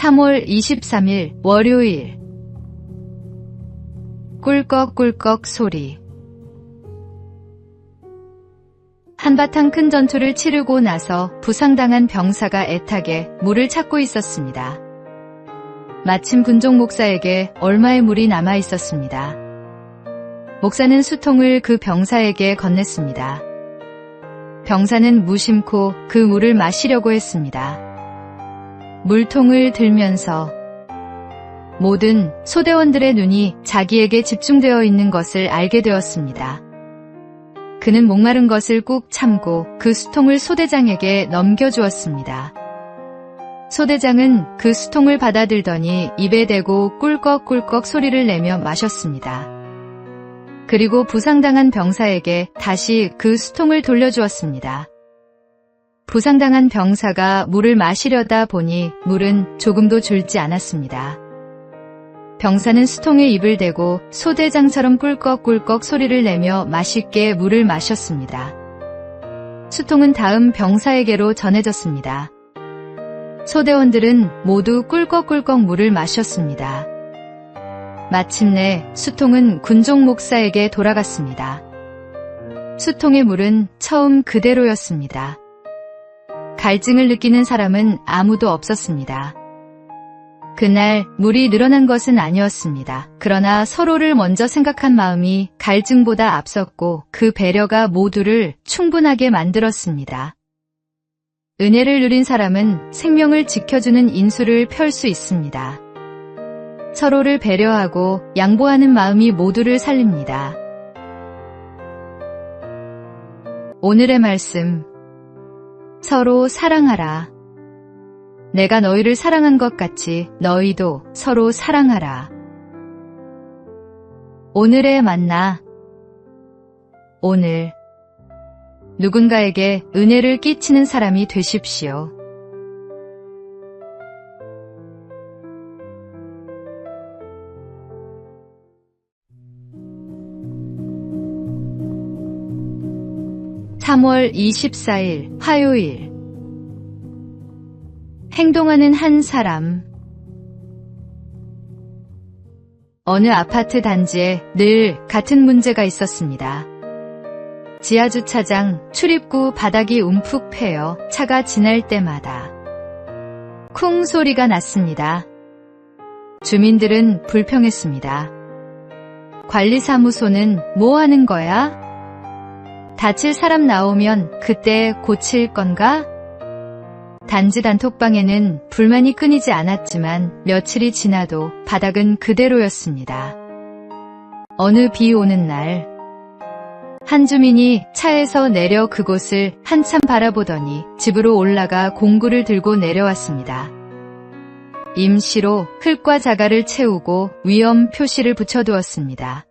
3월 23일 월요일. 꿀꺽꿀꺽 소리. 한바탕 큰 전투를 치르고 나서 부상당한 병사가 애타게 물을 찾고 있었습니다. 마침 군종 목사에게 얼마의 물이 남아 있었습니다. 목사는 수통을 그 병사에게 건넸습니다. 병사는 무심코 그 물을 마시려고 했습니다. 물통을 들면서 모든 소대원들의 눈이 자기에게 집중되어 있는 것을 알게 되었습니다. 그는 목마른 것을 꾹 참고 그 수통을 소대장에게 넘겨주었습니다. 소대장은 그 수통을 받아들더니 입에 대고 꿀꺽꿀꺽 소리를 내며 마셨습니다. 그리고 부상당한 병사에게 다시 그 수통을 돌려주었습니다. 부상당한 병사가 물을 마시려다 보니 물은 조금도 줄지 않았습니다. 병사는 수통에 입을 대고 소대장처럼 꿀꺽꿀꺽 소리를 내며 맛있게 물을 마셨습니다. 수통은 다음 병사에게로 전해졌습니다. 소대원들은 모두 꿀꺽꿀꺽 물을 마셨습니다. 마침내 수통은 군종 목사에게 돌아갔습니다. 수통의 물은 처음 그대로였습니다. 갈증을 느끼는 사람은 아무도 없었습니다. 그날 물이 늘어난 것은 아니었습니다. 그러나 서로를 먼저 생각한 마음이 갈증보다 앞섰고 그 배려가 모두를 충분하게 만들었습니다. 은혜를 누린 사람은 생명을 지켜주는 인수를 펼 수 있습니다. 서로를 배려하고 양보하는 마음이 모두를 살립니다. 오늘의 말씀. 서로 사랑하라. 내가 너희를 사랑한 것 같이 너희도 서로 사랑하라. 오늘의 만나. 오늘 누군가에게 은혜를 끼치는 사람이 되십시오. (3월 24일) 화요일. 행동하는 한 사람. 어느 아파트 단지에 늘 같은 문제가 있었습니다. 지하주차장 출입구 바닥이 움푹 패여 차가 지날 때마다 쿵 소리가 났습니다. 주민들은 불평했습니다. 관리사무소는 뭐 하는 거야? 다칠 사람 나오면 그때 고칠 건가? 단지 단톡방에는 불만이 끊이지 않았지만 며칠이 지나도 바닥은 그대로였습니다. 어느 비 오는 날, 한 주민이 차에서 내려 그곳을 한참 바라보더니 집으로 올라가 공구를 들고 내려왔습니다. 임시로 흙과 자갈을 채우고 위험 표시를 붙여두었습니다.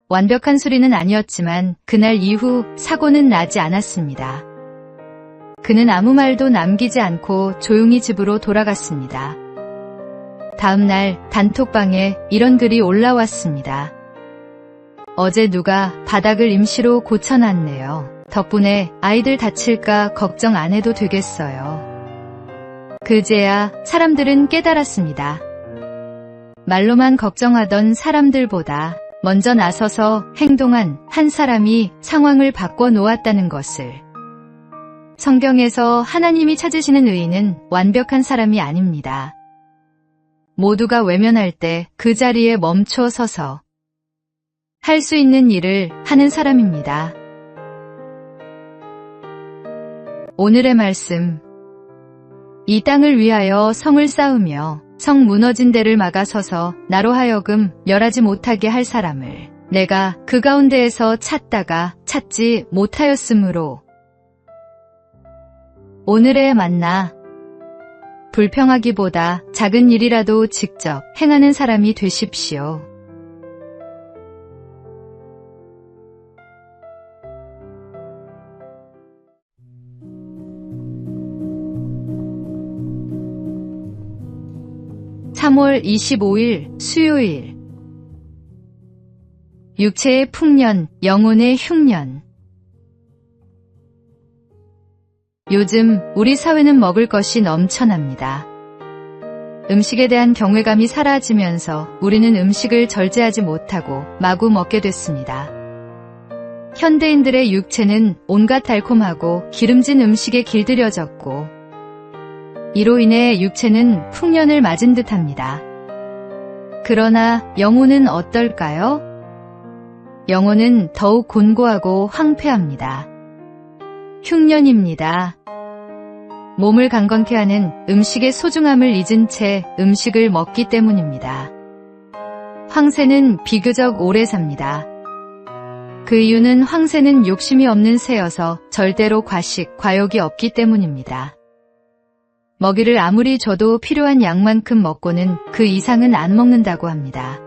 완벽한 수리는 아니었지만 그날 이후 사고는 나지 않았습니다. 그는 아무 말도 남기지 않고 조용히 집으로 돌아갔습니다. 다음 날 단톡방에 이런 글이 올라왔습니다. 어제 누가 바닥을 임시로 고쳐놨네요. 덕분에 아이들 다칠까 걱정 안 해도 되겠어요. 그제야 사람들은 깨달았습니다. 말로만 걱정하던 사람들보다 먼저 나서서 행동한 한 사람이 상황을 바꿔 놓았다는 것을. 성경에서 하나님이 찾으시는 의인은 완벽한 사람이 아닙니다. 모두가 외면할 때 그 자리에 멈춰 서서 할 수 있는 일을 하는 사람입니다. 오늘의 말씀. 이 땅을 위하여 성을 쌓으며 성 무너진 데를 막아서서 나로 하여금 멸하지 못하게 할 사람을 내가 그 가운데에서 찾다가 찾지 못하였으므로. 오늘의 만나. 불평하기보다 작은 일이라도 직접 행하는 사람이 되십시오. (3월 25일) 수요일. 육체의 풍년, 영혼의 흉년. 요즘 우리 사회는 먹을 것이 넘쳐납니다. 음식에 대한 경외감이 사라지면서 우리는 음식을 절제하지 못하고 마구 먹게 됐습니다. 현대인들의 육체는 온갖 달콤하고 기름진 음식에 길들여졌고 이로 인해 육체는 풍년을 맞은 듯합니다. 그러나 영혼은 어떨까요? 영혼은 더욱 곤고하고 황폐합니다. 흉년입니다. 몸을 강건케 하는 음식의 소중함을 잊은 채 음식을 먹기 때문입니다. 황새는 비교적 오래 삽니다. 그 이유는 황새는 욕심이 없는 새여서 절대로 과식, 과욕이 없기 때문입니다. 먹이를 아무리 줘도 필요한 양만큼 먹고는 그 이상은 안 먹는다고 합니다.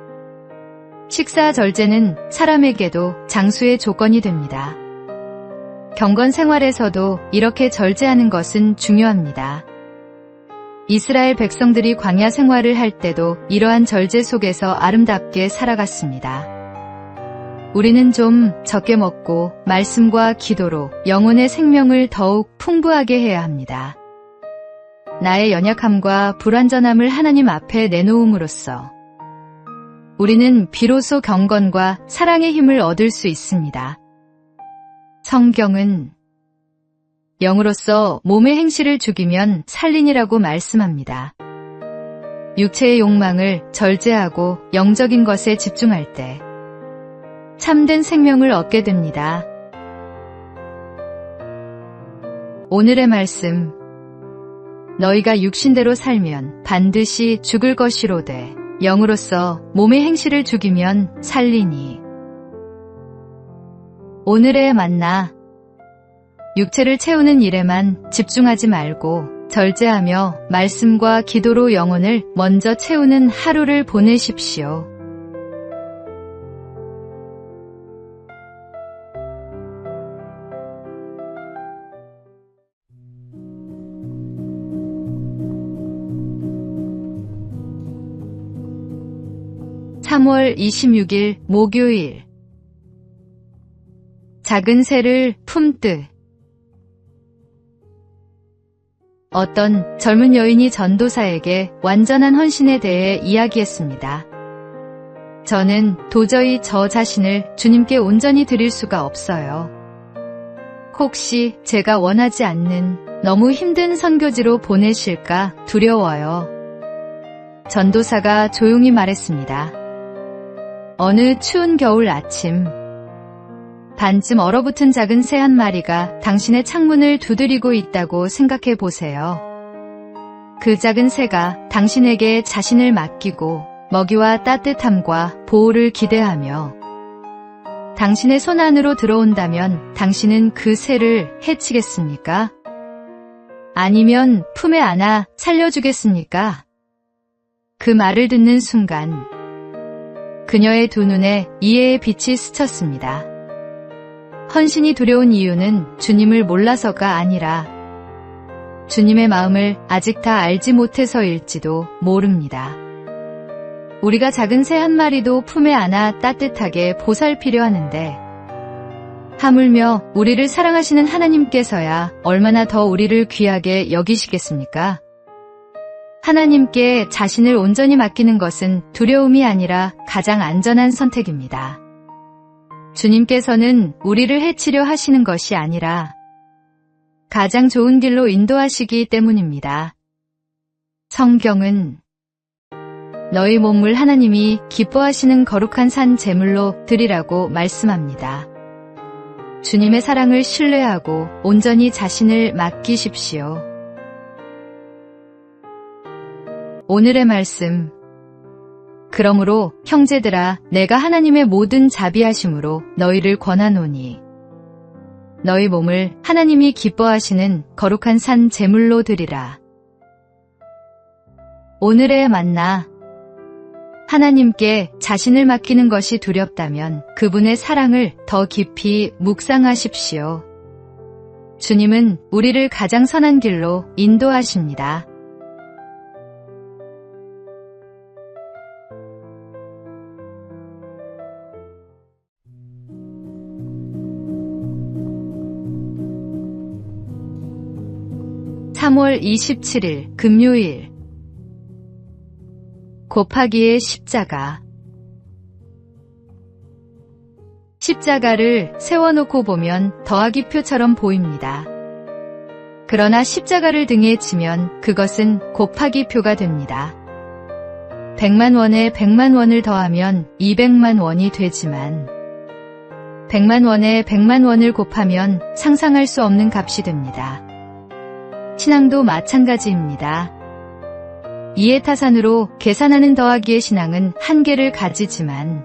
식사 절제는 사람에게도 장수의 조건이 됩니다. 경건 생활에서도 이렇게 절제하는 것은 중요합니다. 이스라엘 백성들이 광야 생활을 할 때도 이러한 절제 속에서 아름답게 살아갔습니다. 우리는 좀 적게 먹고 말씀과 기도로 영혼의 생명을 더욱 풍부하게 해야 합니다. 나의 연약함과 불완전함을 하나님 앞에 내놓음으로써 우리는 비로소 경건과 사랑의 힘을 얻을 수 있습니다. 성경은 영으로서 몸의 행실을 죽이면 살리니라고 말씀합니다. 육체의 욕망을 절제하고 영적인 것에 집중할 때 참된 생명을 얻게 됩니다. 오늘의 말씀, 너희가 육신대로 살면 반드시 죽을 것이로되 영으로서 몸의 행실을 죽이면 살리니. 오늘의 만나, 육체를 채우는 일에만 집중하지 말고 절제하며 말씀과 기도로 영혼을 먼저 채우는 하루를 보내십시오. (3월 26일) 목요일. 작은 새를 품듯. 어떤 젊은 여인이 전도사에게 완전한 헌신에 대해 이야기했습니다. 저는 도저히 저 자신을 주님께 온전히 드릴 수가 없어요. 혹시 제가 원하지 않는 너무 힘든 선교지로 보내실까 두려워요. 전도사가 조용히 말했습니다. 어느 추운 겨울 아침, 반쯤 얼어붙은 작은 새 한 마리가 당신의 창문을 두드리고 있다고 생각해 보세요. 그 작은 새가 당신에게 자신을 맡기고 먹이와 따뜻함과 보호를 기대하며 당신의 손 안으로 들어온다면 당신은 그 새를 해치겠습니까? 아니면 품에 안아 살려주겠습니까? 그 말을 듣는 순간 그녀의 두 눈에 이해의 빛이 스쳤습니다. 헌신이 두려운 이유는 주님을 몰라서가 아니라 주님의 마음을 아직 다 알지 못해서일지도 모릅니다. 우리가 작은 새 한 마리도 품에 안아 따뜻하게 보살피려 하는데 하물며 우리를 사랑하시는 하나님께서야 얼마나 더 우리를 귀하게 여기시겠습니까? 하나님께 자신을 온전히 맡기는 것은 두려움이 아니라 가장 안전한 선택입니다. 주님께서는 우리를 해치려 하시는 것이 아니라 가장 좋은 길로 인도하시기 때문입니다. 성경은 너희 몸을 하나님이 기뻐하시는 거룩한 산 제물로 드리라고 말씀합니다. 주님의 사랑을 신뢰하고 온전히 자신을 맡기십시오. 오늘의 말씀, 그러므로 형제들아 내가 하나님의 모든 자비하심으로 너희를 권하노니 너희 몸을 하나님이 기뻐하시는 거룩한 산 제물로 드리라. 오늘의 만나, 하나님께 자신을 맡기는 것이 두렵다면 그분의 사랑을 더 깊이 묵상하십시오. 주님은 우리를 가장 선한 길로 인도하십니다. (3월 27일) 금요일. 곱하기의 십자가. 십자가를 세워놓고 보면 더하기 표처럼 보입니다. 그러나 십자가를 등에 지면 그것은 곱하기 표가 됩니다. 100만 원에 100만 원을 더하면 200만 원이 되지만 100만 원에 100만 원을 곱하면 상상할 수 없는 값이 됩니다. 신앙도 마찬가지입니다. 이해타산으로 계산하는 더하기의 신앙은 한계를 가지지만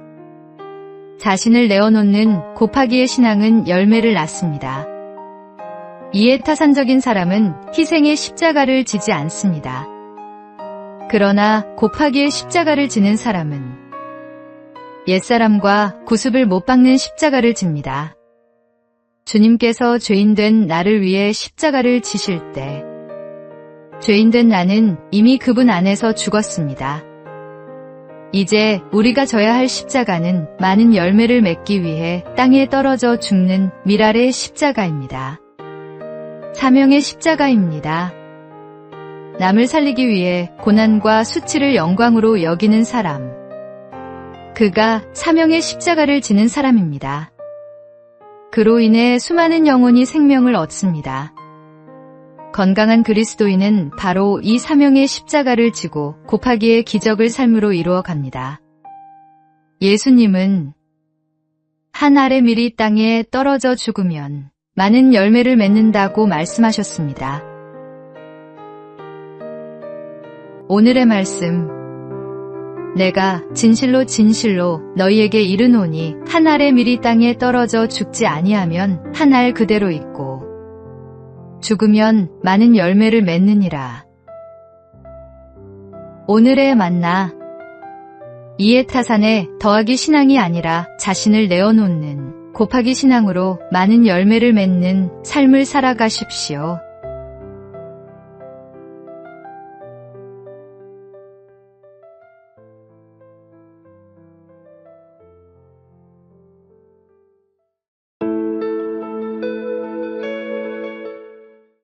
자신을 내어놓는 곱하기의 신앙은 열매를 낳습니다. 이해타산적인 사람은 희생의 십자가를 지지 않습니다. 그러나 곱하기의 십자가를 지는 사람은 옛사람과 구습을 못 박는 십자가를 집니다. 주님께서 죄인된 나를 위해 십자가를 지실 때 죄인된 나는 이미 그분 안에서 죽었습니다. 이제 우리가 져야 할 십자가는 많은 열매를 맺기 위해 땅에 떨어져 죽는 밀알의 십자가입니다. 사명의 십자가입니다. 남을 살리기 위해 고난과 수치를 영광으로 여기는 사람. 그가 사명의 십자가를 지는 사람입니다. 그로 인해 수많은 영혼이 생명을 얻습니다. 건강한 그리스도인은 바로 이 사명의 십자가를 지고 곱하기의 기적을 삶으로 이루어 갑니다. 예수님은 한 알의 밀이 땅에 떨어져 죽으면 많은 열매를 맺는다고 말씀하셨습니다. 오늘의 말씀. 내가 진실로 진실로 너희에게 이르노니 한 알의 밀이 땅에 떨어져 죽지 아니하면 한 알 그대로 있고 죽으면 많은 열매를 맺느니라. 오늘의 만나. 이해타산의 더하기 신앙이 아니라 자신을 내어놓는 곱하기 신앙으로 많은 열매를 맺는 삶을 살아가십시오.